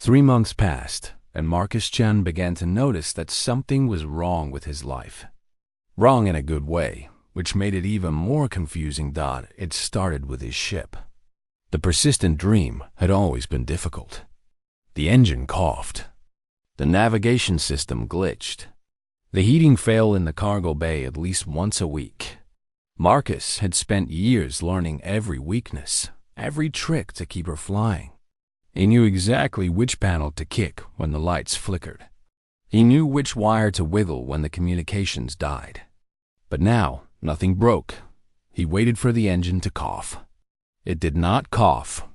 3 months passed, and Marcus Chen began to notice that something was wrong with his life. Wrong in a good way, which made it even more confusing that it started with his ship. The persistent dream had always been difficult. The engine coughed. The navigation system glitched. The heating failed in the cargo bay at least once a week. Marcus had spent years learning every weakness, every trick to keep her flying. He knew exactly which panel to kick when the lights flickered. He knew which wire to wiggle when the communications died. But now, nothing broke. He waited for the engine to cough. It did not cough.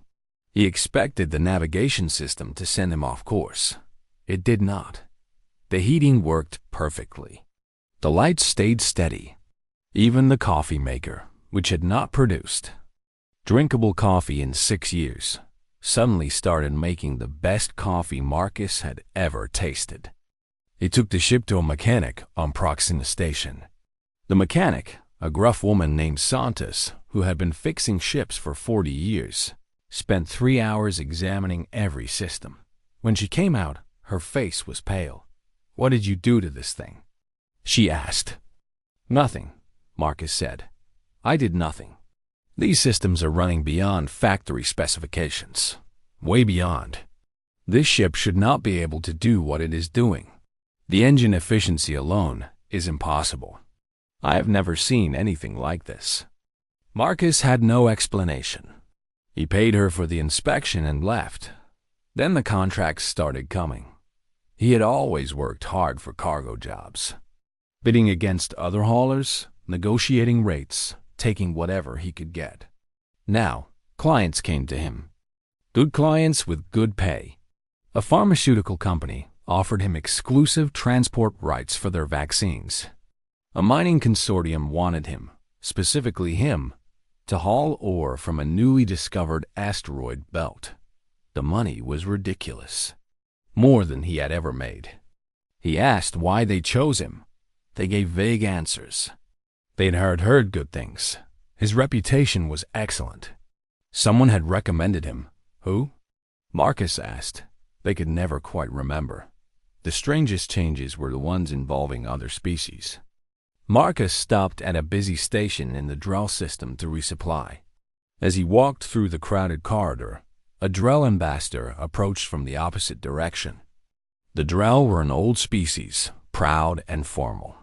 He expected the navigation system to send him off course. It did not. The heating worked perfectly. The lights stayed steady. Even the coffee maker, which had not produced drinkable coffee in 6 years, suddenly started making the best coffee Marcus had ever tasted. He took the ship to a mechanic on Proxima Station. The mechanic, a gruff woman named Santos, who had been fixing ships for 40 years, spent 3 hours examining every system. When she came out, her face was pale. "What did you do to this thing?" she asked. "Nothing," Marcus said. "I did nothing. These systems are running beyond factory specifications. Way beyond. This ship should not be able to do what it is doing. The engine efficiency alone is impossible. I have never seen anything like this." Marcus had no explanation. He paid her for the inspection and left. Then the contracts started coming. He had always worked hard for cargo jobs, bidding against other haulers, negotiating rates, taking whatever he could get. Now, clients came to him. Good clients with good pay. A pharmaceutical company offered him exclusive transport rights for their vaccines. A mining consortium wanted him, specifically him, to haul ore from a newly discovered asteroid belt. The money was ridiculous. More than he had ever made. He asked why they chose him. They gave vague answers. They'd heard good things. His reputation was excellent. Someone had recommended him. Who? Marcus asked. They could never quite remember. The strangest changes were the ones involving other species. Marcus stopped at a busy station in the Drell system to resupply. As he walked through the crowded corridor, a Drell ambassador approached from the opposite direction. The Drell were an old species, proud and formal.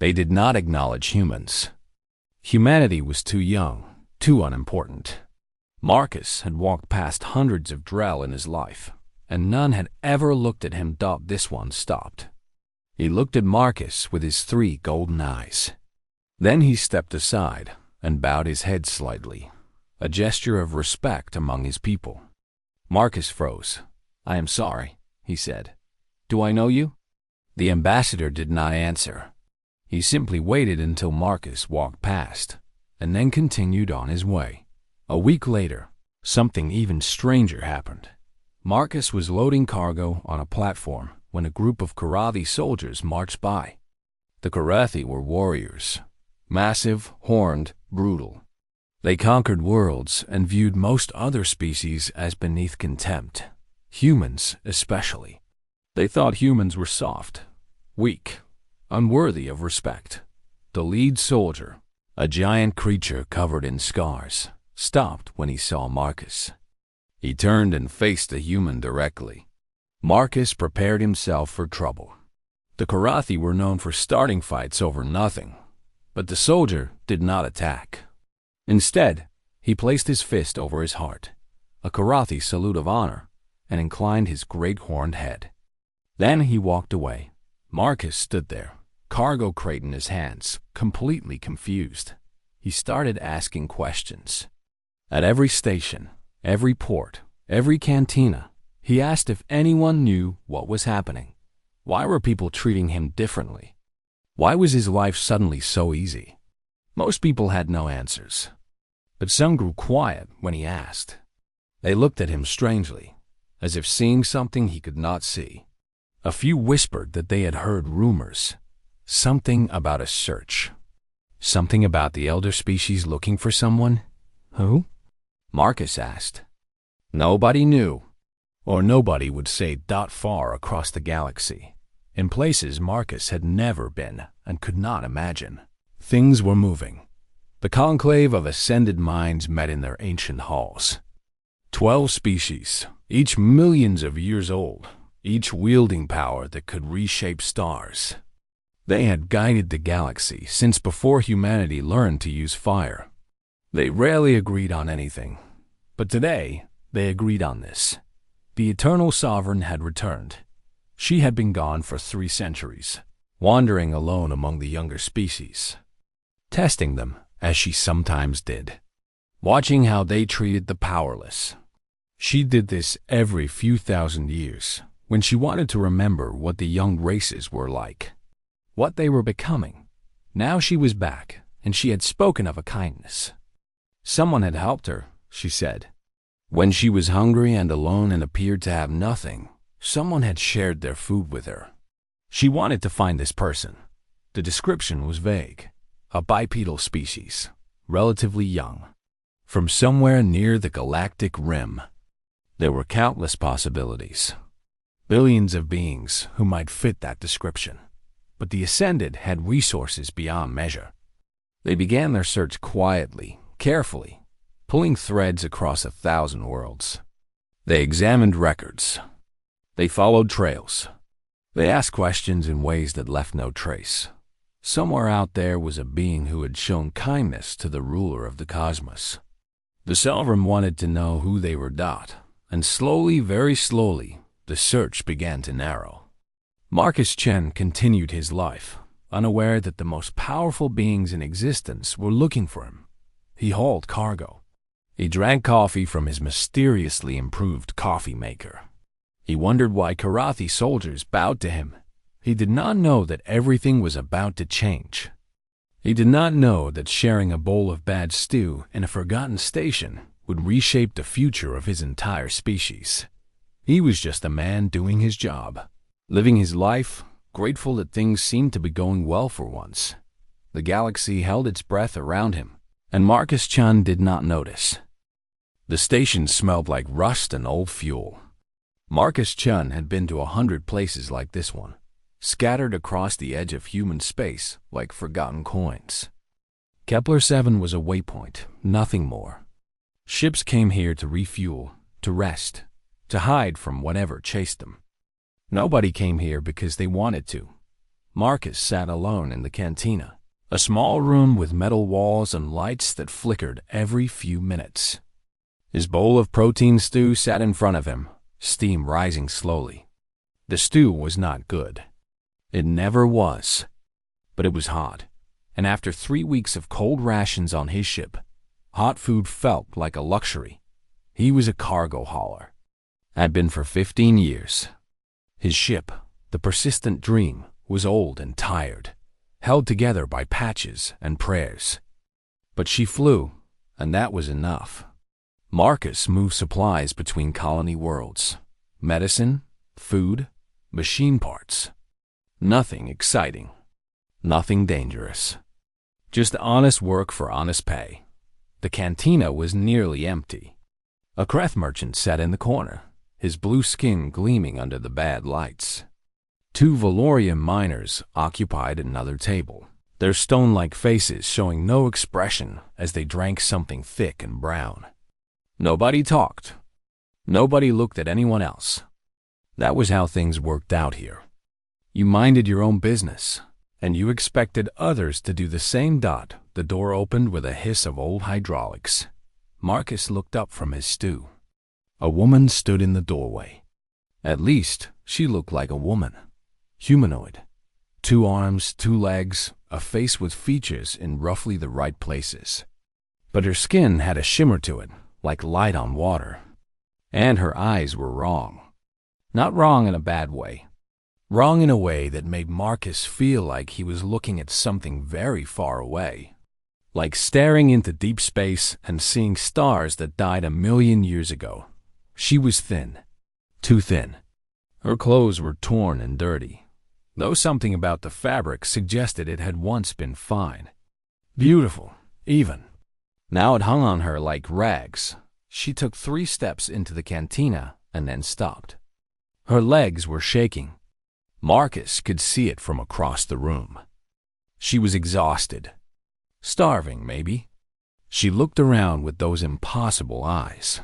They did not acknowledge humans. Humanity was too young, too unimportant. Marcus had walked past hundreds of Drell in his life, and none had ever looked at him. This one stopped. He looked at Marcus with his 3 golden eyes. Then he stepped aside and bowed his head slightly, a gesture of respect among his people. Marcus froze. "I am sorry," he said. "Do I know you?" The ambassador did not answer. He simply waited until Marcus walked past, and then continued on his way. A week later, something even stranger happened. Marcus was loading cargo on a platform when a group of Karathi soldiers marched by. The Karathi were warriors, massive, horned, brutal. They conquered worlds and viewed most other species as beneath contempt, humans especially. They thought humans were soft, weak, unworthy of respect. The lead soldier, a giant creature covered in scars, stopped when he saw Marcus. He turned and faced the human directly. Marcus prepared himself for trouble. The Karathi were known for starting fights over nothing, but the soldier did not attack. Instead, he placed his fist over his heart, a Karathi salute of honor, and inclined his great horned head. Then he walked away. Marcus stood there, cargo crate in his hands, completely confused. He started asking questions. At every station, every port, every cantina, he asked if anyone knew what was happening. Why were people treating him differently? Why was his life suddenly so easy? Most people had no answers, but some grew quiet when he asked. They looked at him strangely, as if seeing something he could not see. A few whispered that they had heard rumors, something about a search, something about the elder species looking for someone. Who? Marcus asked. Nobody knew. Or nobody would say far across the galaxy, in places Marcus had never been and could not imagine. Things were moving. The conclave of ascended minds met in their ancient halls. 12 species, each millions of years old, each wielding power that could reshape stars. They had guided the galaxy since before humanity learned to use fire. They rarely agreed on anything, but today they agreed on this. The Eternal Sovereign had returned. She had been gone for 3 centuries, wandering alone among the younger species, testing them as she sometimes did, watching how they treated the powerless. She did this every few thousand years when she wanted to remember what the young races were like, what they were becoming. Now she was back, and she had spoken of a kindness. Someone had helped her, she said. When she was hungry and alone and appeared to have nothing, someone had shared their food with her. She wanted to find this person. The description was vague. A bipedal species, relatively young, from somewhere near the galactic rim. There were countless possibilities. Billions of beings who might fit that description. But the Ascended had resources beyond measure. They began their search quietly, carefully, pulling threads across 1,000 worlds. They examined records. They followed trails. They asked questions in ways that left no trace. Somewhere out there was a being who had shown kindness to the ruler of the cosmos. The Sovereign wanted to know who they were, and slowly, very slowly, the search began to narrow. Marcus Chen continued his life, unaware that the most powerful beings in existence were looking for him. He hauled cargo. He drank coffee from his mysteriously improved coffee maker. He wondered why Karathi soldiers bowed to him. He did not know that everything was about to change. He did not know that sharing a bowl of bad stew in a forgotten station would reshape the future of his entire species. He was just a man doing his job, living his life, grateful that things seemed to be going well for once. The galaxy held its breath around him, and Marcus Chan did not notice. The station smelled like rust and old fuel. Marcus Chun had been to 100 places like this one, scattered across the edge of human space like forgotten coins. Kepler 7 was a waypoint, nothing more. Ships came here to refuel, to rest, to hide from whatever chased them. Nobody came here because they wanted to. Marcus sat alone in the cantina, a small room with metal walls and lights that flickered every few minutes. His bowl of protein stew sat in front of him, steam rising slowly. The stew was not good. It never was. But it was hot, and after 3 weeks of cold rations on his ship, hot food felt like a luxury. He was a cargo hauler. Had been for 15 years. His ship, the Persistent Dream, was old and tired, held together by patches and prayers. But she flew, and that was enough. Marcus moved supplies between colony worlds. Medicine, food, machine parts. Nothing exciting. Nothing dangerous. Just honest work for honest pay. The cantina was nearly empty. A Kreth merchant sat in the corner, his blue skin gleaming under the bad lights. 2 Valorian miners occupied another table, their stone-like faces showing no expression as they drank something thick and brown. Nobody talked. Nobody looked at anyone else. That was how things worked out here. You minded your own business, and you expected others to do the same. The door opened with a hiss of old hydraulics. Marcus looked up from his stew. A woman stood in the doorway. At least, she looked like a woman. Humanoid. 2 arms, 2 legs, a face with features in roughly the right places. But her skin had a shimmer to it, like light on water. And her eyes were wrong. Not wrong in a bad way. Wrong in a way that made Marcus feel like he was looking at something very far away. Like staring into deep space and seeing stars that died 1,000,000 years ago. She was thin. Too thin. Her clothes were torn and dirty, though something about the fabric suggested it had once been fine. Beautiful, even. Now it hung on her like rags. She took 3 steps into the cantina and then stopped. Her legs were shaking. Marcus could see it from across the room. She was exhausted. Starving, maybe. She looked around with those impossible eyes,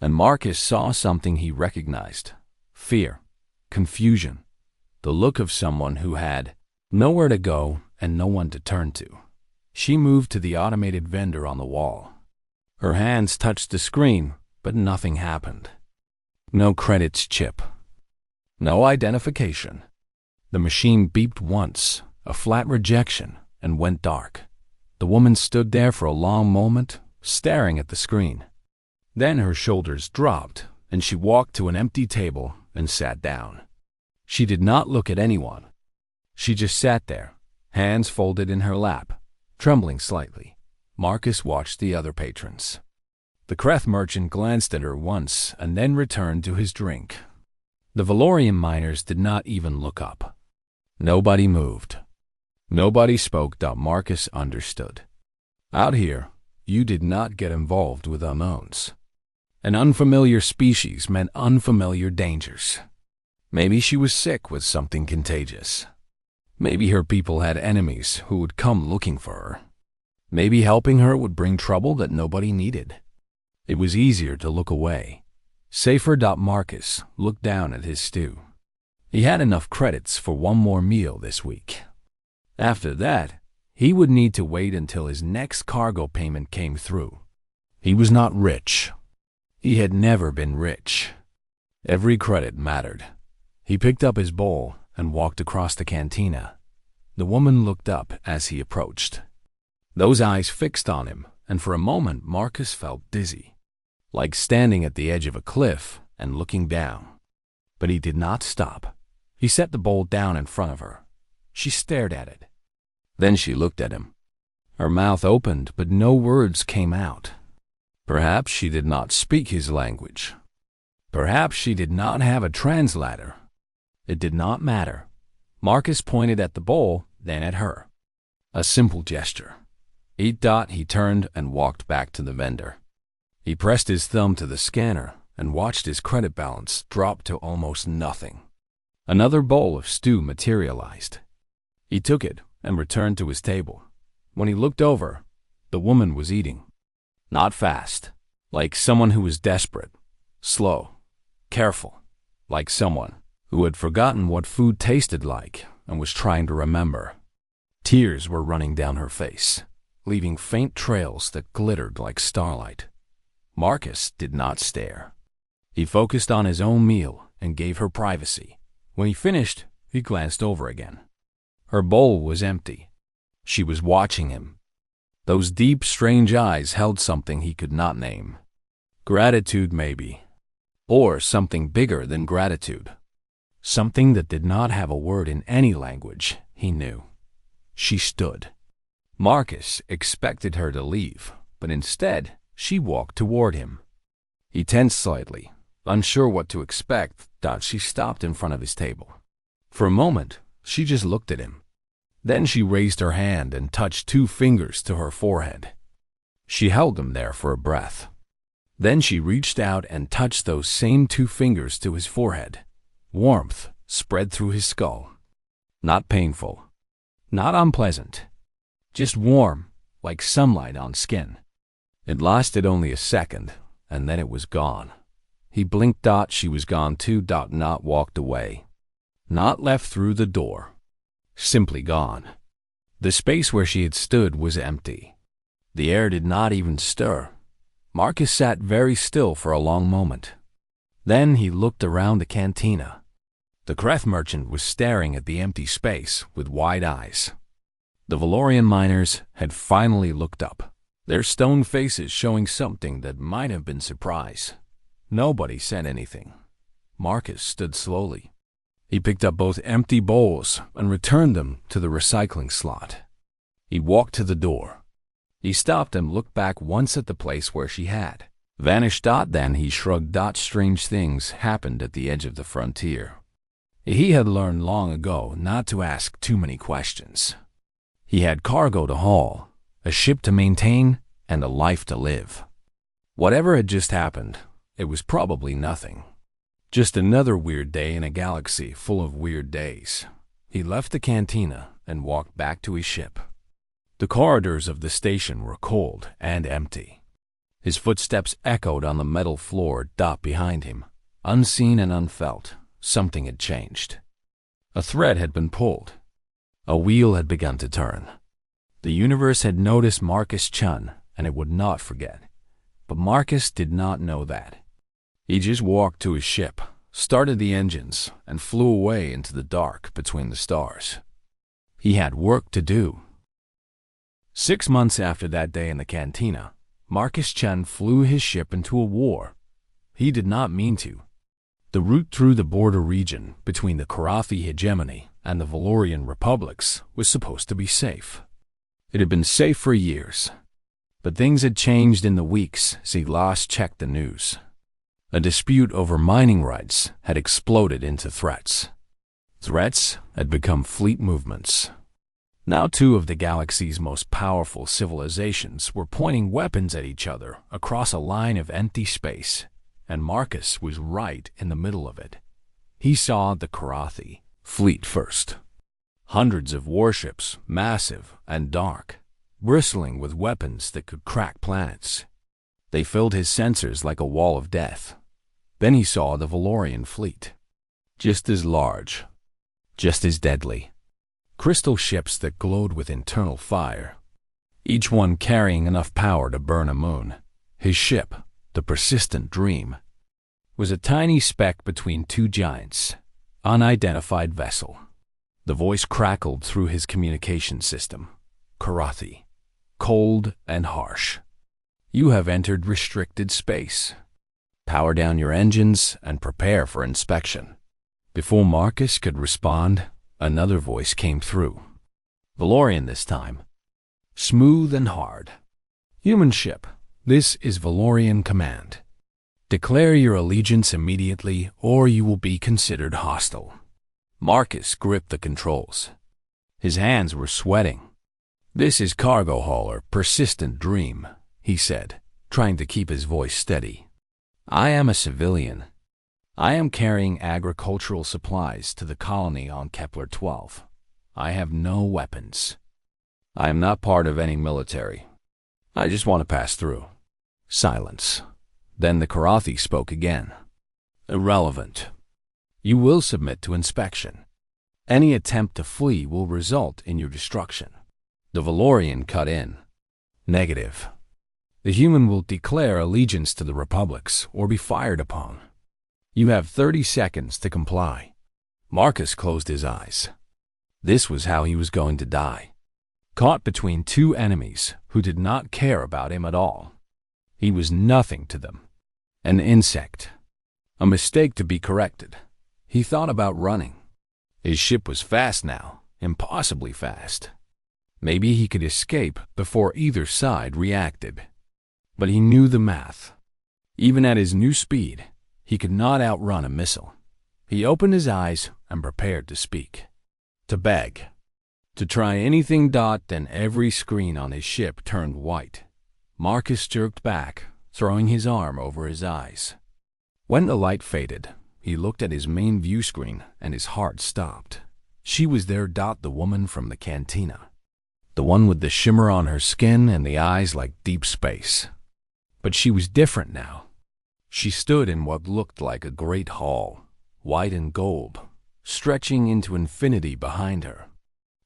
and Marcus saw something he recognized. Fear, confusion, the look of someone who had nowhere to go and no one to turn to. She moved to the automated vendor on the wall. Her hands touched the screen, but nothing happened. No credits chip. No identification. The machine beeped once, a flat rejection, and went dark. The woman stood there for a long moment, staring at the screen. Then her shoulders dropped, and she walked to an empty table and sat down. She did not look at anyone. She just sat there, hands folded in her lap, trembling slightly. Marcus watched the other patrons. The Kreth merchant glanced at her once and then returned to his drink. The Valorian miners did not even look up. Nobody moved. Nobody spoke. Marcus understood. Out here, you did not get involved with unknowns. An unfamiliar species meant unfamiliar dangers. Maybe she was sick with something contagious. Maybe her people had enemies who would come looking for her. Maybe helping her would bring trouble that nobody needed. It was easier to look away. Safer. Marcus looked down at his stew. He had enough credits for one more meal this week. After that, he would need to wait until his next cargo payment came through. He was not rich. He had never been rich. Every credit mattered. He picked up his bowl and walked across the cantina. The woman looked up as he approached. Those eyes fixed on him, and for a moment Marcus felt dizzy, like standing at the edge of a cliff and looking down. But he did not stop. He set the bowl down in front of her. She stared at it. Then she looked at him. Her mouth opened, but no words came out. Perhaps she did not speak his language. Perhaps she did not have a translator. It did not matter. Marcus pointed at the bowl, then at her. A simple gesture. Eat. He turned and walked back to the vendor. He pressed his thumb to the scanner and watched his credit balance drop to almost nothing. Another bowl of stew materialized. He took it and returned to his table. When he looked over, the woman was eating. Not fast, like someone who was desperate. Slow, careful, like someone who had forgotten what food tasted like and was trying to remember. Tears were running down her face, leaving faint trails that glittered like starlight. Marcus did not stare. He focused on his own meal and gave her privacy. When he finished, he glanced over again. Her bowl was empty. She was watching him. Those deep, strange eyes held something he could not name. Gratitude, maybe. Or something bigger than gratitude. Something that did not have a word in any language, he knew. She stood. Marcus expected her to leave, but instead, she walked toward him. He tensed slightly, unsure what to expect. She stopped in front of his table. For a moment, she just looked at him. Then she raised her hand and touched 2 fingers to her forehead. She held them there for a breath. Then she reached out and touched those same 2 fingers to his forehead. Warmth spread through his skull. Not painful. Not unpleasant. Just warm, like sunlight on skin. It lasted only a second, and then it was gone. He blinked. She was gone too. Not walked away. Not left through the door. Simply gone. The space where she had stood was empty. The air did not even stir. Marcus sat very still for a long moment. Then he looked around the cantina. The Kreth merchant was staring at the empty space with wide eyes. The Valorian miners had finally looked up, their stone faces showing something that might have been surprise. Nobody said anything. Marcus stood slowly. He picked up both empty bowls and returned them to the recycling slot. He walked to the door. He stopped and looked back once at the place where she had vanished. Then he shrugged. Strange things happened at the edge of the frontier. He had learned long ago not to ask too many questions. He had cargo to haul, a ship to maintain, and a life to live. Whatever had just happened, it was probably nothing. Just another weird day in a galaxy full of weird days. He left the cantina and walked back to his ship. The corridors of the station were cold and empty. His footsteps echoed on the metal floor behind him. Unseen and unfelt, something had changed. A thread had been pulled. A wheel had begun to turn. The universe had noticed Marcus Chun, and it would not forget. But Marcus did not know that. He just walked to his ship, started the engines, and flew away into the dark between the stars. He had work to do. 6 months after that day in the cantina, Marcus Chun flew his ship into a war. He did not mean to. The route through the border region between the Karathi hegemony and the Valorian republics was supposed to be safe. It had been safe for years. But things had changed in the weeks as he last checked the news. A dispute over mining rights had exploded into threats. Threats had become fleet movements. Now 2 of the galaxy's most powerful civilizations were pointing weapons at each other across a line of empty space, and Marcus was right in the middle of it. He saw the Karathi fleet first. Hundreds of warships, massive and dark, bristling with weapons that could crack planets. They filled his sensors like a wall of death. Then he saw the Valorian fleet. Just as large, just as deadly. Crystal ships that glowed with internal fire, each one carrying enough power to burn a moon. His ship, the persistent Dream, was a tiny speck between 2 giants, unidentified vessel. The voice crackled through his communication system. Karathi, cold and harsh. You have entered restricted space. Power down your engines and prepare for inspection. Before Marcus could respond, another voice came through. Valorian this time. Smooth and hard. Human ship, this is Valorian command. Declare your allegiance immediately or you will be considered hostile. Marcus gripped the controls. His hands were sweating. This is cargo hauler Persistent Dream, he said, trying to keep his voice steady. I am a civilian. I am carrying agricultural supplies to the colony on Kepler-12. I have no weapons. I am not part of any military. I just want to pass through. Silence. Then the Karathi spoke again. Irrelevant. You will submit to inspection. Any attempt to flee will result in your destruction. The Valorian cut in. Negative. The human will declare allegiance to the republics or be fired upon. You have 30 seconds to comply. Marcus closed his eyes. This was how he was going to die. Caught between 2 enemies who did not care about him at all. He was nothing to them. An insect. A mistake to be corrected. He thought about running. His ship was fast now, impossibly fast. Maybe he could escape before either side reacted. But he knew the math. Even at his new speed, he could not outrun a missile. He opened his eyes and prepared to speak. To beg. To try anything. Then every screen on his ship turned white. Marcus jerked back, throwing his arm over his eyes. When the light faded, he looked at his main view screen and his heart stopped. She was there. The woman from the cantina. The one with the shimmer on her skin and the eyes like deep space. But she was different now. She stood in what looked like a great hall, white and gold, stretching into infinity behind her.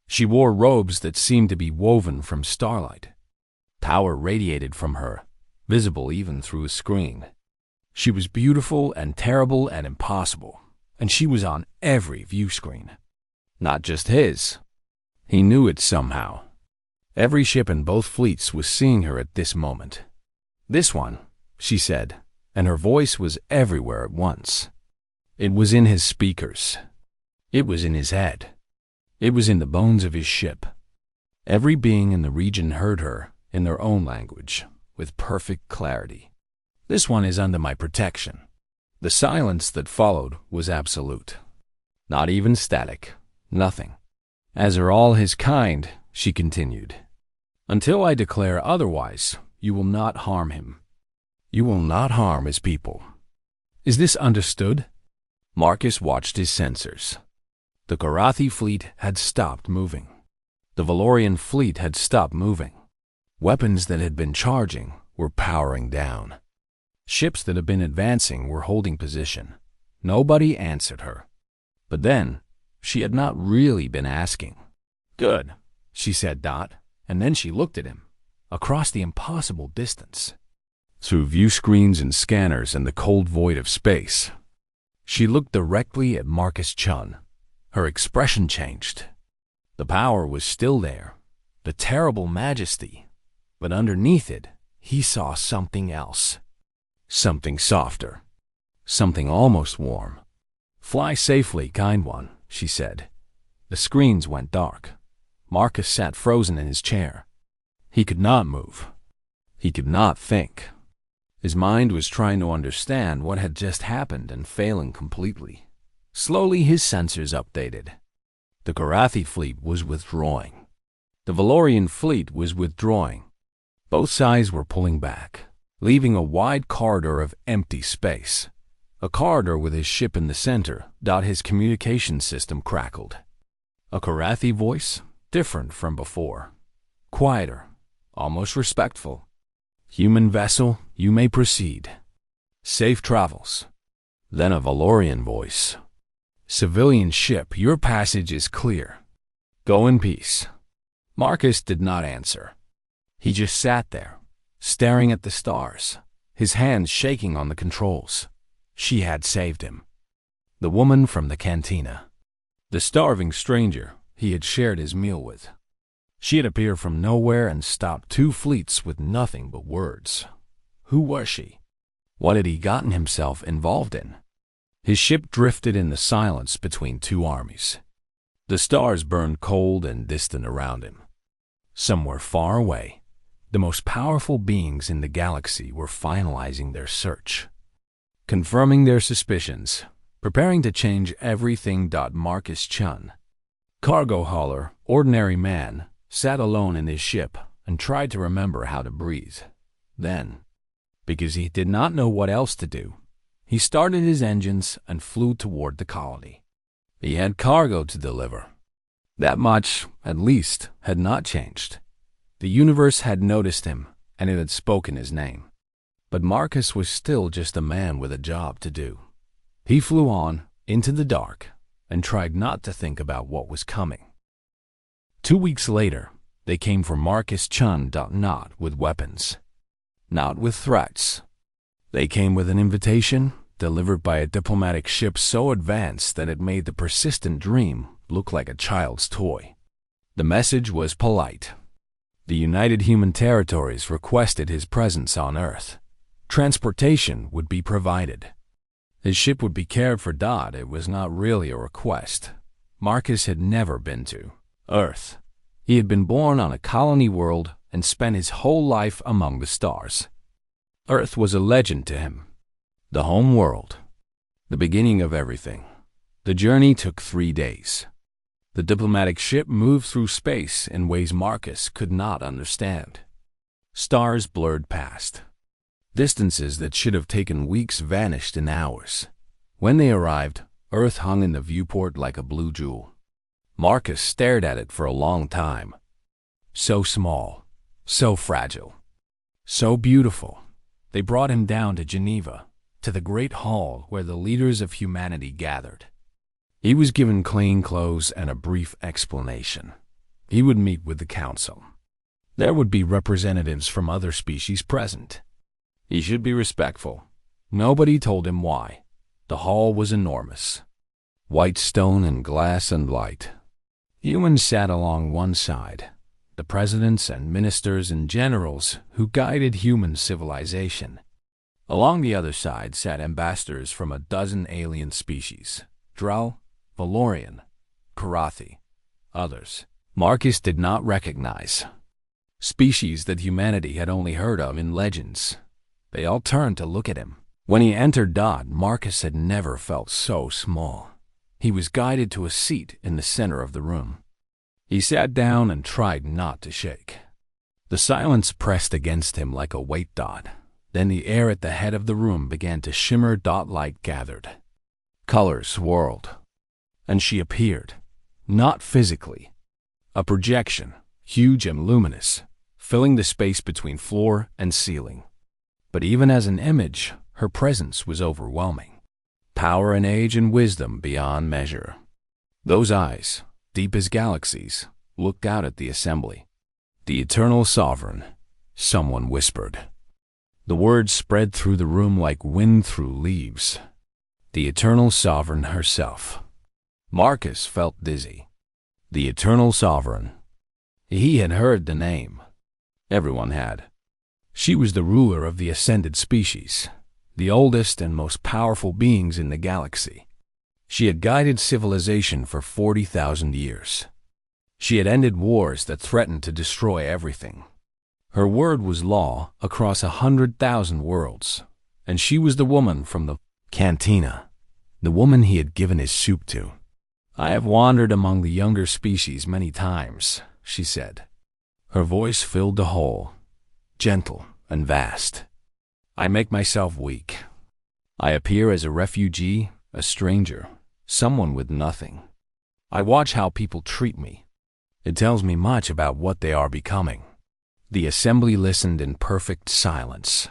She wore robes that seemed to be woven from starlight. Power radiated from her, visible even through a screen. She was beautiful and terrible and impossible, and she was on every view screen. Not just his. He knew it somehow. Every ship in both fleets was seeing her at this moment. This one, she said, and her voice was everywhere at once. It was in his speakers. It was in his head. It was in the bones of his ship. Every being in the region heard her in their own language, with perfect clarity. This one is under my protection. The silence that followed was absolute. Not even static. Nothing. As are all his kind, she continued. Until I declare otherwise, you will not harm him. You will not harm his people. Is this understood? Marcus watched his sensors. The Karathi fleet had stopped moving. The Valorian fleet had stopped moving. Weapons that had been charging were powering down. Ships that had been advancing were holding position. Nobody answered her. But then, she had not really been asking. "Good," she said, and then she looked at him, across the impossible distance. Through view screens and scanners and the cold void of space, she looked directly at Marcus Chun. Her expression changed. The power was still there, the terrible majesty, but underneath it, he saw something else. Something softer. Something almost warm. "Fly safely, kind one," she said. The screens went dark. Marcus sat frozen in his chair. He could not move. He could not think. His mind was trying to understand what had just happened and failing completely. Slowly his sensors updated. The Karathi fleet was withdrawing. The Valorian fleet was withdrawing. Both sides were pulling back, leaving a wide corridor of empty space. A corridor with his ship in the center. His communication system crackled. A Karathi voice, different from before. Quieter, almost respectful. "Human vessel, you may proceed. Safe travels." Then a Valorian voice. "Civilian ship, your passage is clear. Go in peace." Marcus did not answer. He just sat there, staring at the stars, his hands shaking on the controls. She had saved him. The woman from the cantina. The starving stranger he had shared his meal with. She had appeared from nowhere and stopped two fleets with nothing but words. Who was she? What had he gotten himself involved in? His ship drifted in the silence between two armies. The stars burned cold and distant around him. Somewhere far away, the most powerful beings in the galaxy were finalizing their search, confirming their suspicions, preparing to change everything. Marcus Chun, cargo hauler, ordinary man, sat alone in his ship and tried to remember how to breathe. Then, because he did not know what else to do, he started his engines and flew toward the colony. He had cargo to deliver. That much, at least, had not changed. The universe had noticed him, and it had spoken his name. But Marcus was still just a man with a job to do. He flew on, into the dark, and tried not to think about what was coming. 2 weeks later, they came for Marcus Chun. Not with weapons. Not with threats. They came with an invitation, delivered by a diplomatic ship so advanced that it made the persistent dream look like a child's toy. The message was polite. The United Human Territories requested his presence on Earth. Transportation would be provided. His ship would be cared for. It was not really a request. Marcus had never been to Earth. He had been born on a colony world and spent his whole life among the stars. Earth was a legend to him. The home world. The beginning of everything. The journey took 3 days. The diplomatic ship moved through space in ways Marcus could not understand. Stars blurred past. Distances that should have taken weeks vanished in hours. When they arrived, Earth hung in the viewport like a blue jewel. Marcus stared at it for a long time. So small, so fragile, so beautiful. They brought him down to Geneva, to the great hall where the leaders of humanity gathered. He was given clean clothes and a brief explanation. He would meet with the council. There would be representatives from other species present. He should be respectful. Nobody told him why. The hall was enormous. White stone and glass and light. Humans sat along one side, the presidents and ministers and generals who guided human civilization. Along the other side sat ambassadors from a dozen alien species, Drell, Valorian, Karathi, others. Marcus did not recognize. Species that humanity had only heard of in legends. They all turned to look at him. When he entered Marcus had never felt so small. He was guided to a seat in the center of the room. He sat down and tried not to shake. The silence pressed against him like a weight. Then the air at the head of the room began to shimmer. Light gathered. Colors swirled, and she appeared, not physically, a projection, huge and luminous, filling the space between floor and ceiling. But even as an image, her presence was overwhelming. Power and age and wisdom beyond measure. Those eyes, deep as galaxies, looked out at the assembly. The Eternal Sovereign, someone whispered. The words spread through the room like wind through leaves. The Eternal Sovereign herself. Marcus felt dizzy. The Eternal Sovereign. He had heard the name. Everyone had. She was the ruler of the ascended species, the oldest and most powerful beings in the galaxy. She had guided civilization for 40,000 years. She had ended wars that threatened to destroy everything. Her word was law across 100,000 worlds, and she was the woman from the cantina, the woman he had given his soup to. I have wandered among the younger species many times, she said. Her voice filled the hall, gentle and vast. I make myself weak. I appear as a refugee, a stranger, someone with nothing. I watch how people treat me. It tells me much about what they are becoming. The assembly listened in perfect silence.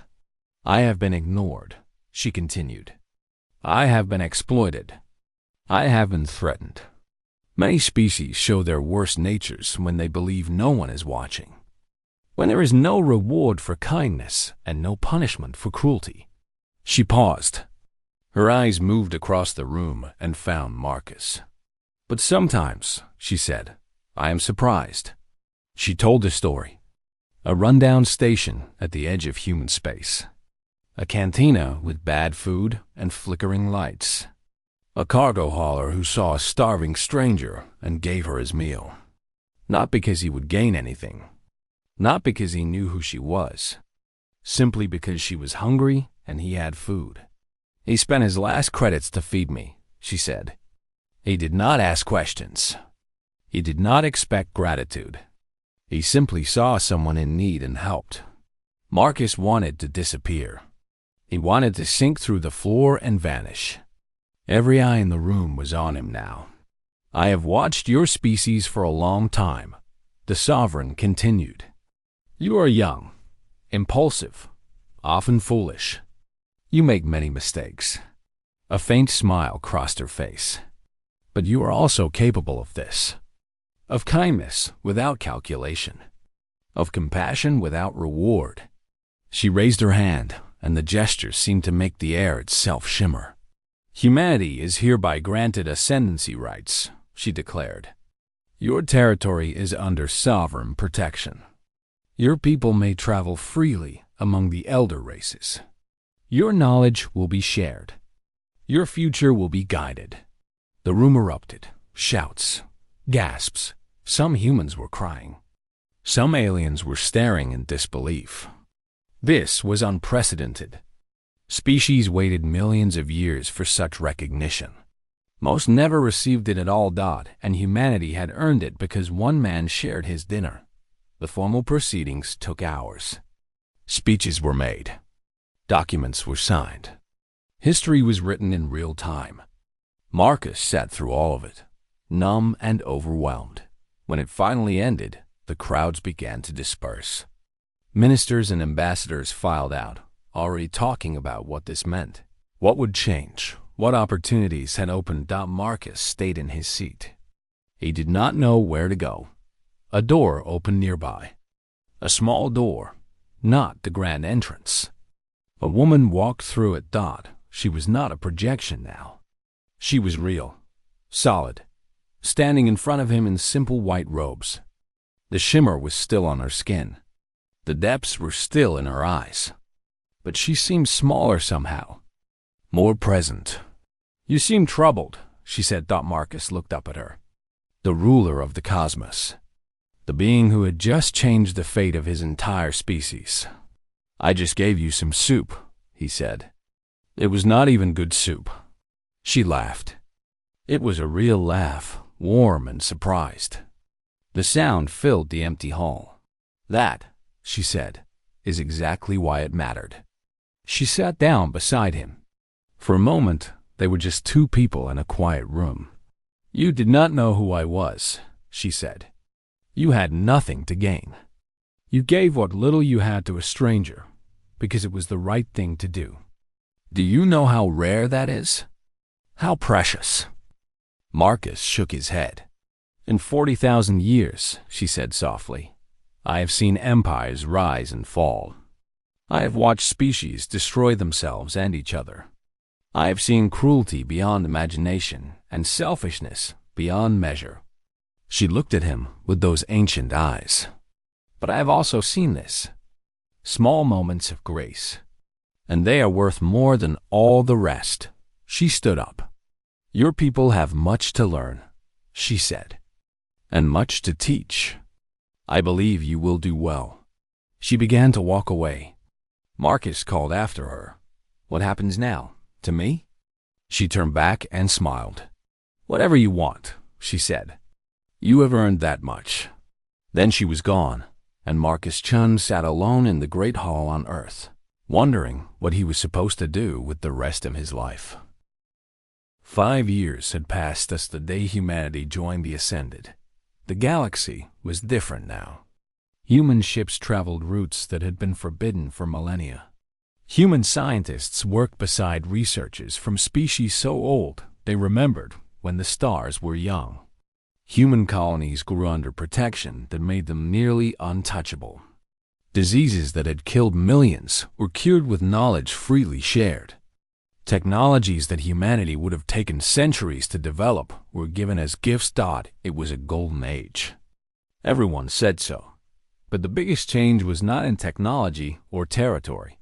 I have been ignored, she continued. I have been exploited. I have been threatened. Many species show their worst natures when they believe no one is watching. When there is no reward for kindness and no punishment for cruelty. She paused. Her eyes moved across the room and found Marcus. But sometimes, she said, I am surprised. She told a story. A rundown station at the edge of human space. A cantina with bad food and flickering lights. A cargo hauler who saw a starving stranger and gave her his meal. Not because he would gain anything. Not because he knew who she was. Simply because she was hungry and he had food. He spent his last credits to feed me, she said. He did not ask questions. He did not expect gratitude. He simply saw someone in need and helped. Marcus wanted to disappear. He wanted to sink through the floor and vanish. Every eye in the room was on him now. I have watched your species for a long time, the Sovereign continued. You are young, impulsive, often foolish. You make many mistakes. A faint smile crossed her face. But you are also capable of this. Of kindness without calculation. Of compassion without reward. She raised her hand, and the gesture seemed to make the air itself shimmer. Humanity is hereby granted ascendancy rights, she declared. Your territory is under sovereign protection. Your people may travel freely among the elder races. Your knowledge will be shared. Your future will be guided. The room erupted. Shouts. Gasps. Some humans were crying. Some aliens were staring in disbelief. This was unprecedented. Species waited millions of years for such recognition. Most never received it at all. And humanity had earned it because one man shared his dinner. The formal proceedings took hours. Speeches were made. Documents were signed. History was written in real time. Marcus sat through all of it, numb and overwhelmed. When it finally ended, the crowds began to disperse. Ministers and ambassadors filed out, already talking about what this meant. What would change? What opportunities had opened? Marcus stayed in his seat. He did not know where to go. A door opened nearby. A small door, not the grand entrance. A woman walked through it. She was not a projection now. She was real, solid, standing in front of him in simple white robes. The shimmer was still on her skin. The depths were still in her eyes. But she seemed smaller somehow, more present. You seem troubled, she said. Marcus looked up at her. The ruler of the cosmos. The being who had just changed the fate of his entire species. I just gave you some soup, he said. It was not even good soup. She laughed. It was a real laugh, warm and surprised. The sound filled the empty hall. That, she said, is exactly why it mattered. She sat down beside him. For a moment, They were just two people in a quiet room. "You did not know who I was," she said. "You had nothing to gain. You gave what little you had to a stranger, because it was the right thing to do. Do you know how rare that is? How precious?" Marcus shook his head. "In 40,000 years," she said softly, "I have seen empires rise and fall. I have watched species destroy themselves and each other. I have seen cruelty beyond imagination and selfishness beyond measure." She looked at him with those ancient eyes. "But I have also seen this. Small moments of grace. And they are worth more than all the rest." She stood up. "Your people have much to learn," she said, "and much to teach. I believe you will do well." She began to walk away. Marcus called after her. "What happens now? To me?" She turned back and smiled. "Whatever you want," she said. "You have earned that much." Then she was gone, and Marcus Chun sat alone in the great hall on Earth, wondering what he was supposed to do with the rest of his life. 5 years had passed since the day humanity joined the Ascended. The galaxy was different now. Human ships traveled routes that had been forbidden for millennia. Human scientists worked beside researchers from species so old they remembered when the stars were young. Human colonies grew under protection that made them nearly untouchable. Diseases that had killed millions were cured with knowledge freely shared. Technologies that humanity would have taken centuries to develop were given as gifts. It was a golden age. Everyone said so. But the biggest change was not in technology or territory.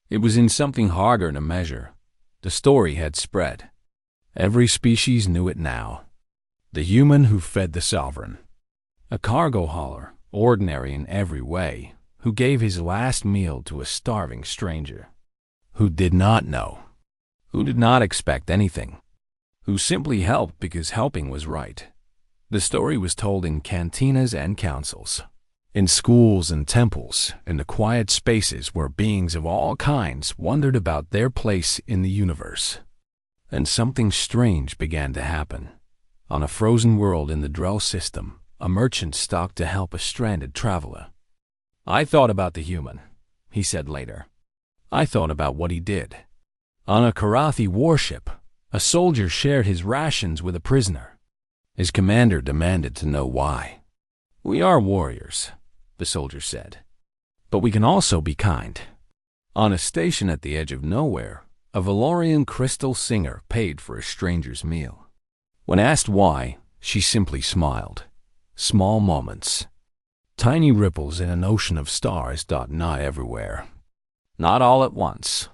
It was in something harder to measure. The story had spread. Every species knew it now. The human who fed the sovereign. A cargo hauler, ordinary in every way, who gave his last meal to a starving stranger. Who did not know. Who did not expect anything. Who simply helped because helping was right. The story was told in cantinas and councils, in schools and temples, in the quiet spaces where beings of all kinds wondered about their place in the universe. And something strange began to happen. On a frozen world in the Drell system, a merchant stopped to help a stranded traveler. "I thought about the human," he said later. "I thought about what he did. On a Karathi warship, a soldier shared his rations with a prisoner. His commander demanded to know why. 'We are warriors,' the soldier said, 'but we can also be kind.' On a station at the edge of nowhere, a Valorian crystal singer paid for a stranger's meal. When asked why, she simply smiled. Small moments. Tiny ripples in an ocean of stars. Not everywhere. Not all at once.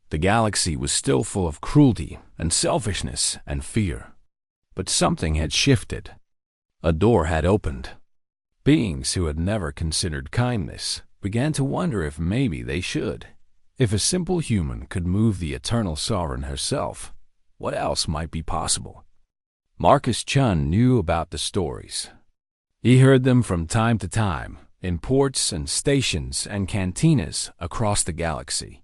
The galaxy was still full of cruelty and selfishness and fear. But something had shifted. A door had opened. Beings who had never considered kindness began to wonder if maybe they should. If a simple human could move the eternal sovereign herself, what else might be possible? Marcus Chun knew about the stories. He heard them from time to time in ports and stations and cantinas across the galaxy.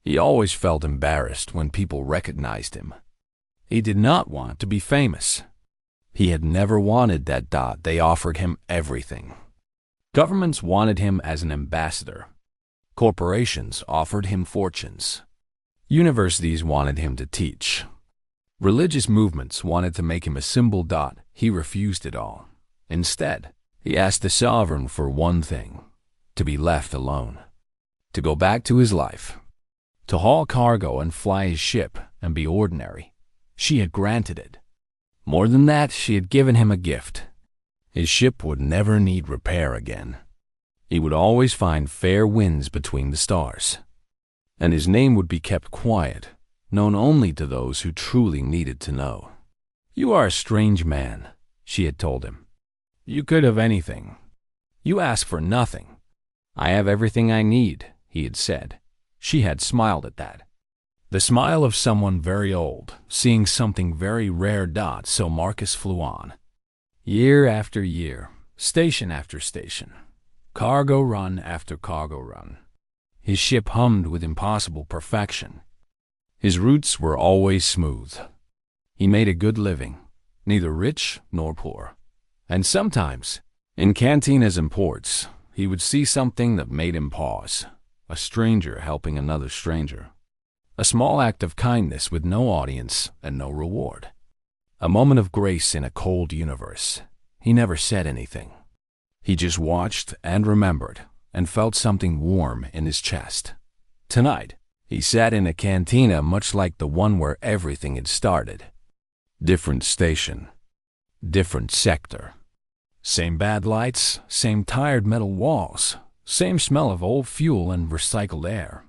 He always felt embarrassed when people recognized him. He did not want to be famous. He had never wanted that. They offered him everything. Governments wanted him as an ambassador. Corporations offered him fortunes. Universities wanted him to teach. Religious movements wanted to make him a symbol. He refused it all. Instead, he asked the sovereign for one thing: to be left alone, to go back to his life, to haul cargo and fly his ship and be ordinary. She had granted it. More than that, she had given him a gift. His ship would never need repair again. He would always find fair winds between the stars. And his name would be kept quiet, known only to those who truly needed to know. "You are a strange man," she had told him. "You could have anything. You ask for nothing." "I have everything I need," he had said. She had smiled at that. The smile of someone very old, seeing something very rare. So Marcus flew on. Year after year, station after station, cargo run after cargo run. His ship hummed with impossible perfection. His routes were always smooth. He made a good living, neither rich nor poor. And sometimes, in cantinas and ports, he would see something that made him pause. A stranger helping another stranger. A small act of kindness with no audience and no reward. A moment of grace in a cold universe. He never said anything. He just watched and remembered and felt something warm in his chest. Tonight, he sat in a cantina much like the one where everything had started. Different station. Different sector. Same bad lights, same tired metal walls, same smell of old fuel and recycled air.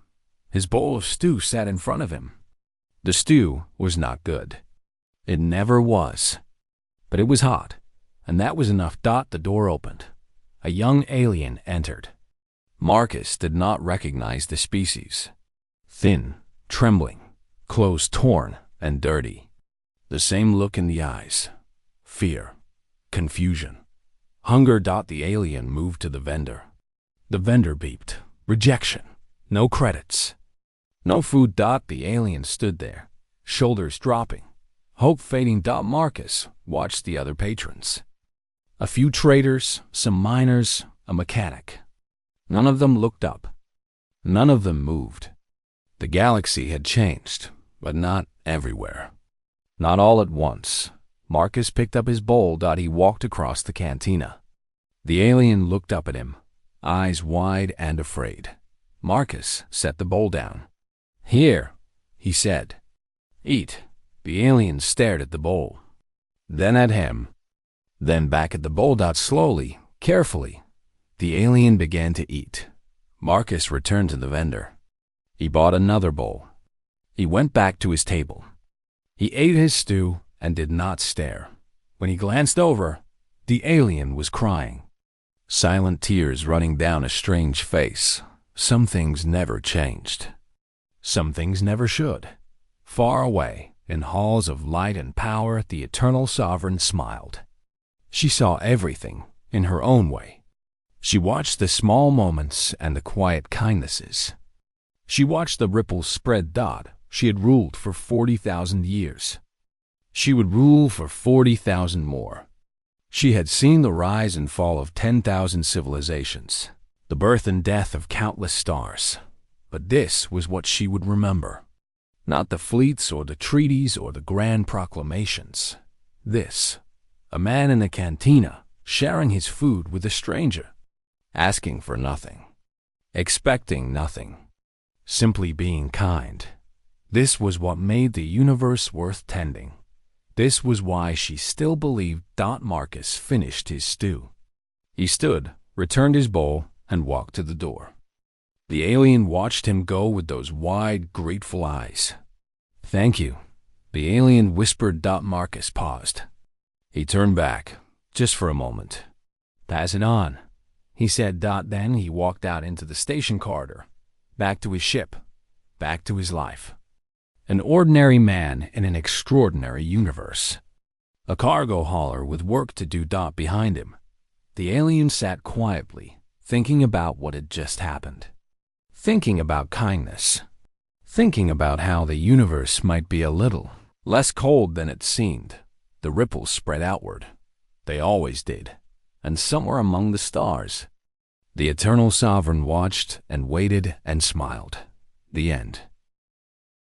His bowl of stew sat in front of him. The stew was not good. It never was. But it was hot, and that was enough. The door opened. A young alien entered. Marcus did not recognize the species. Thin, trembling, clothes torn and dirty. The same look in the eyes. Fear, confusion, hunger. The alien moved to the vendor. The vendor beeped. Rejection. No credits. No food. The alien stood there, shoulders dropping, hope fading. Marcus watched the other patrons. A few traders, some miners, a mechanic. None of them looked up. None of them moved. The galaxy had changed, but not everywhere. Not all at once. Marcus picked up his bowl. He walked across the cantina. The alien looked up at him, eyes wide and afraid. Marcus set the bowl down. Here, he said. Eat. The alien stared at the bowl, then at him, then back at the bowl. Slowly, carefully, the alien began to eat. Marcus returned to the vendor. He bought another bowl. He went back to his table. He ate his stew and did not stare. When he glanced over, the alien was crying. Silent tears running down a strange face. Some things never changed. Some things never should. Far away, in halls of light and power, the eternal sovereign smiled. She saw everything in her own way. She watched the small moments and the quiet kindnesses. She watched the ripples spread. She had ruled for 40,000 years. She would rule for 40,000 more. She had seen the rise and fall of 10,000 civilizations, the birth and death of countless stars. But this was what she would remember. Not the fleets or the treaties or the grand proclamations. This, a man in a cantina, sharing his food with a stranger, asking for nothing, expecting nothing, simply being kind. This was what made the universe worth tending. This was why she still believed. Marcus finished his stew. He stood, returned his bowl, and walked to the door. The alien watched him go with those wide, grateful eyes. Thank you, the alien whispered. Marcus paused. He turned back, just for a moment. Pass it on, he said. Then he walked out into the station corridor, back to his ship, back to his life. An ordinary man in an extraordinary universe. A cargo hauler with work to do. Behind him, the alien sat quietly, thinking about what had just happened. Thinking about kindness. Thinking about how the universe might be a little less cold than it seemed. The ripples spread outward. They always did. And somewhere among the stars, the eternal sovereign watched and waited and smiled. The end.